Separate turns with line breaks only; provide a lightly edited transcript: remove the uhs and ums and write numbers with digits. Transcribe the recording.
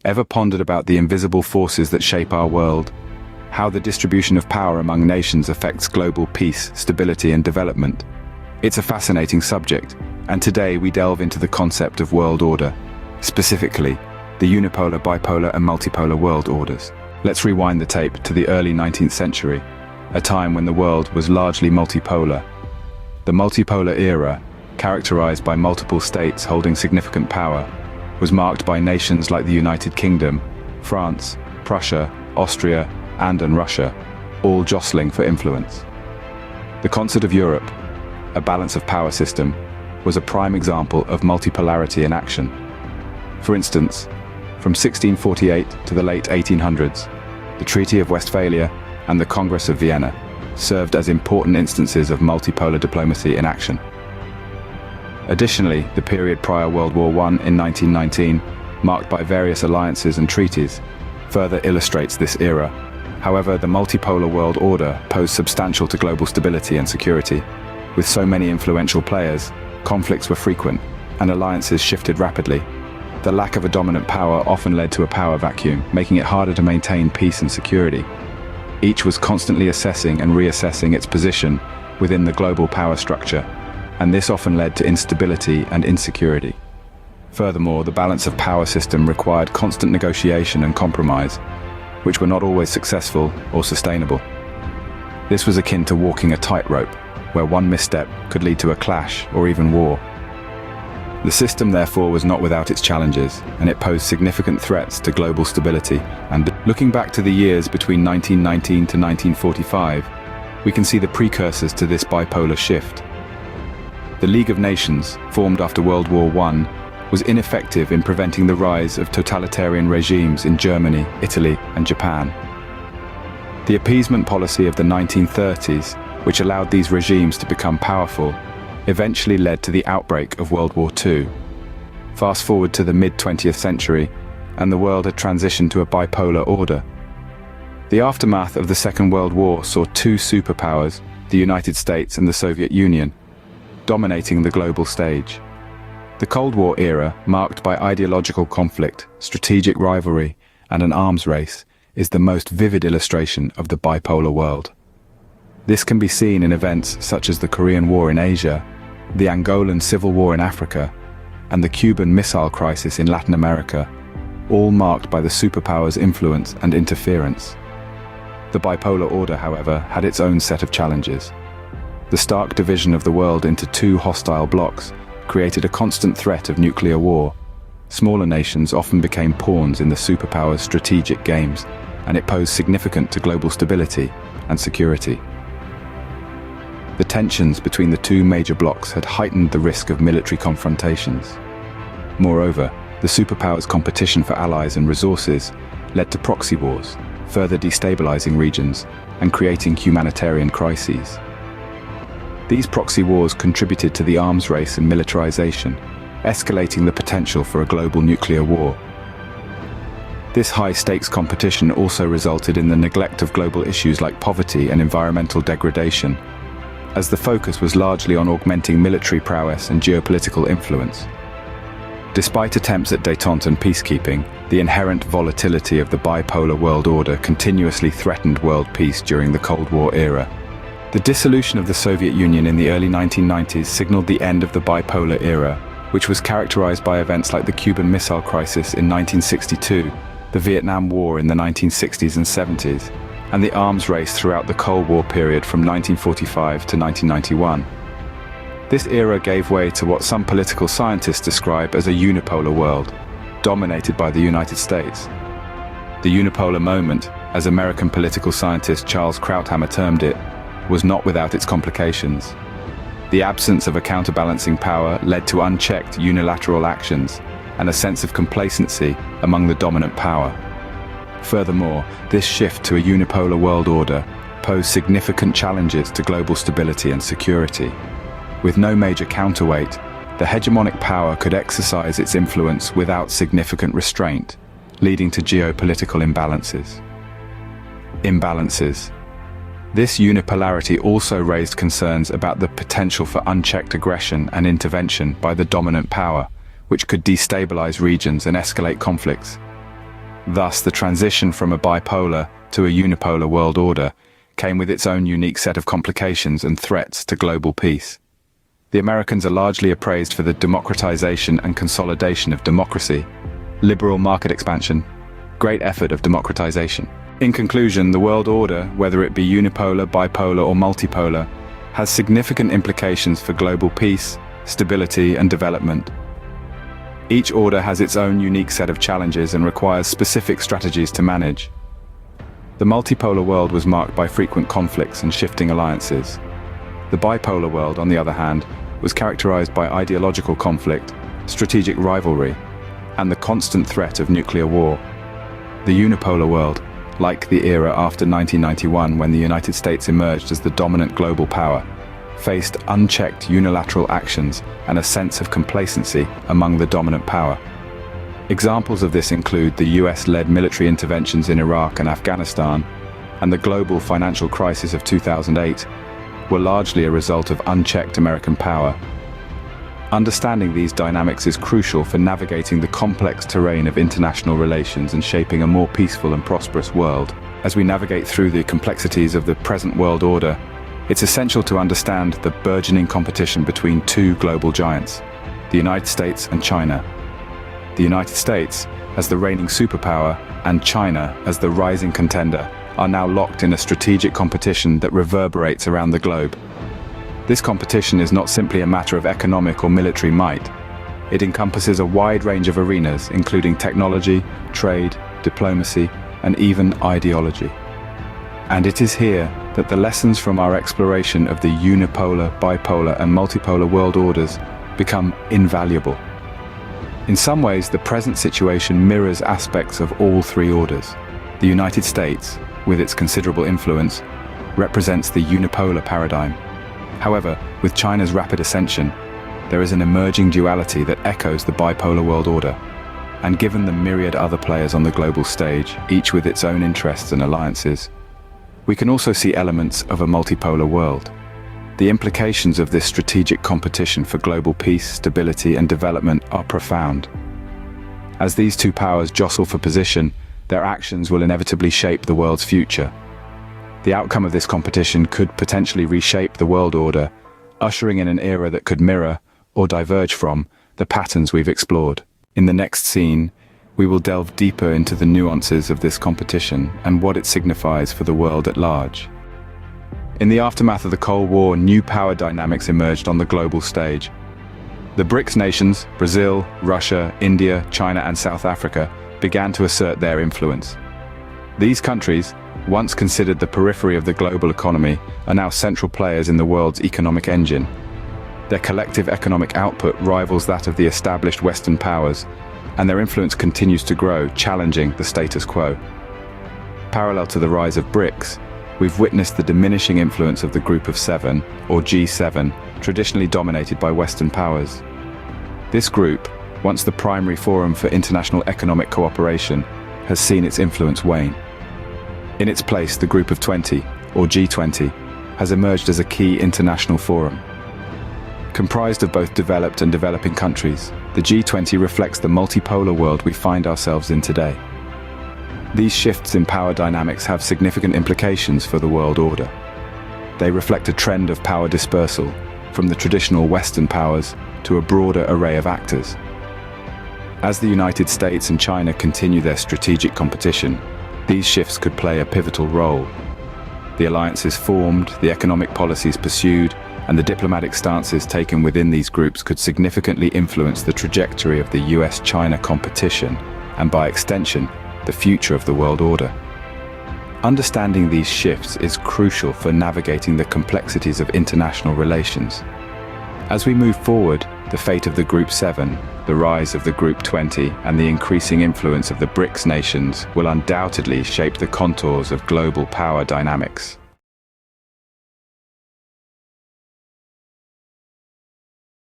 Ever pondered about the invisible forces that shape our world? How the distribution of power among nations affects global peace, stability, and development? It's a fascinating subject, and today we delve into the concept of world order, specifically the unipolar, bipolar, and multipolar world orders. Let's rewind the tape to the early 19th century, a time when the world was largely multipolar. The multipolar era, characterized by multiple states holding significant power, was marked by nations like the United Kingdom, France, Prussia, Austria, and Russia, all jostling for influence. The Concert of Europe, a balance of power system, was a prime example of multipolarity in action. For instance, from 1648 to the late 1800s, the Treaty of Westphalia and the Congress of Vienna served as important instances of multipolar diplomacy in action. Additionally, the period prior World War I in 1919, marked by various alliances and treaties, further illustrates this era. However, the multipolar world order posed substantial to global stability and security. With so many influential players, conflicts were frequent, and alliances shifted rapidly. The lack of a dominant power often led to a power vacuum, making it harder to maintain peace and security. Each was constantly assessing and reassessing its position within the global power structure, and this often led to instability and insecurity. Furthermore, the balance of power system required constant negotiation and compromise, which were not always successful or sustainable. This was akin to walking a tightrope, where one misstep could lead to a clash or even war. The system, therefore, was not without its challenges, and it posed significant threats to global stability. And looking back to the years between 1919 to 1945, we can see the precursors to this bipolar shift. The League of Nations, formed after World War I, was ineffective in preventing the rise of totalitarian regimes in Germany, Italy, and Japan. The appeasement policy of the 1930s, which allowed these regimes to become powerful, eventually led to the outbreak of World War II. Fast forward to the mid-20th century, and the world had transitioned to a bipolar order. The aftermath of the Second World War saw two superpowers, the United States and the Soviet Union, dominating the global stage. The Cold War era, marked by ideological conflict, strategic rivalry, and an arms race, is the most vivid illustration of the bipolar world. This can be seen in events such as the Korean War in Asia, the Angolan Civil War in Africa, and the Cuban Missile Crisis in Latin America, all marked by the superpowers' influence and interference. The bipolar order, however, had its own set of challenges. The stark division of the world into two hostile blocs created a constant threat of nuclear war. Smaller nations often became pawns in the superpowers' strategic games, and it posed significant to global stability and security. The tensions between the two major blocs had heightened the risk of military confrontations. Moreover, the superpowers' competition for allies and resources led to proxy wars, further destabilizing regions and creating humanitarian crises. These proxy wars contributed to the arms race and militarization, escalating the potential for a global nuclear war. This high-stakes competition also resulted in the neglect of global issues like poverty and environmental degradation, as the focus was largely on augmenting military prowess and geopolitical influence. Despite attempts at détente and peacekeeping, the inherent volatility of the bipolar world order continuously threatened world peace during the Cold War era. The dissolution of the Soviet Union in the early 1990s signaled the end of the bipolar era, which was characterized by events like the Cuban Missile Crisis in 1962, the Vietnam War in the 1960s and 70s, and the arms race throughout the Cold War period from 1945 to 1991. This era gave way to what some political scientists describe as a unipolar world, dominated by the United States. The unipolar moment, as American political scientist Charles Krauthammer termed it, was not without its complications. The absence of a counterbalancing power led to unchecked unilateral actions and a sense of complacency among the dominant power. Furthermore, this shift to a unipolar world order posed significant challenges to global stability and security. With no major counterweight, the hegemonic power could exercise its influence without significant restraint, leading to geopolitical imbalances. This unipolarity also raised concerns about the potential for unchecked aggression and intervention by the dominant power, which could destabilize regions and escalate conflicts. Thus, the transition from a bipolar to a unipolar world order came with its own unique set of complications and threats to global peace. The Americans are largely appraised for the democratization and consolidation of democracy, liberal market expansion, great effort of democratization. In conclusion, the world order, whether it be unipolar, bipolar, or multipolar, has significant implications for global peace, stability, and development. Each order has its own unique set of challenges and requires specific strategies to manage. The multipolar world was marked by frequent conflicts and shifting alliances. The bipolar world, on the other hand, was characterized by ideological conflict, strategic rivalry, and the constant threat of nuclear war. The unipolar world, like the era after 1991 when the United States emerged as the dominant global power, faced unchecked unilateral actions and a sense of complacency among the dominant power. Examples of this include the US-led military interventions in Iraq and Afghanistan, and the global financial crisis of 2008 were largely a result of unchecked American power. Understanding these dynamics is crucial for navigating the complex terrain of international relations and shaping a more peaceful and prosperous world. As we navigate through the complexities of the present world order, it's essential to understand the burgeoning competition between two global giants, the United States and China. The United States, as the reigning superpower, and China, as the rising contender, are now locked in a strategic competition that reverberates around the globe. This competition is not simply a matter of economic or military might. It encompasses a wide range of arenas, including technology, trade, diplomacy, and even ideology. And it is here that the lessons from our exploration of the unipolar, bipolar, and multipolar world orders become invaluable. In some ways, the present situation mirrors aspects of all three orders. The United States, with its considerable influence, represents the unipolar paradigm. However, with China's rapid ascension, there is an emerging duality that echoes the bipolar world order. And given the myriad other players on the global stage, each with its own interests and alliances, we can also see elements of a multipolar world. The implications of this strategic competition for global peace, stability, and development are profound. As these two powers jostle for position, their actions will inevitably shape the world's future. The outcome of this competition could potentially reshape the world order, ushering in an era that could mirror, or diverge from, the patterns we've explored. In the next scene, we will delve deeper into the nuances of this competition and what it signifies for the world at large. In the aftermath of the Cold War, new power dynamics emerged on the global stage. The BRICS nations, Brazil, Russia, India, China, and South Africa, began to assert their influence. These countries, once considered the periphery of the global economy, are now central players in the world's economic engine. Their collective economic output rivals that of the established Western powers, and their influence continues to grow, challenging the status quo. Parallel to the rise of BRICS, we've witnessed the diminishing influence of the Group of Seven, or G7, traditionally dominated by Western powers. This group, once the primary forum for international economic cooperation, has seen its influence wane. In its place, the Group of 20, or G20, has emerged as a key international forum. Comprised of both developed and developing countries, the G20 reflects the multipolar world we find ourselves in today. These shifts in power dynamics have significant implications for the world order. They reflect a trend of power dispersal, from the traditional Western powers to a broader array of actors. As the United States and China continue their strategic competition, these shifts could play a pivotal role. The alliances formed, the economic policies pursued, and the diplomatic stances taken within these groups could significantly influence the trajectory of the US-China competition, and by extension, the future of the world order. Understanding these shifts is crucial for navigating the complexities of international relations. As we move forward, the fate of the Group 7, the rise of the Group 20, and the increasing influence of the BRICS nations will undoubtedly shape the contours of global power dynamics.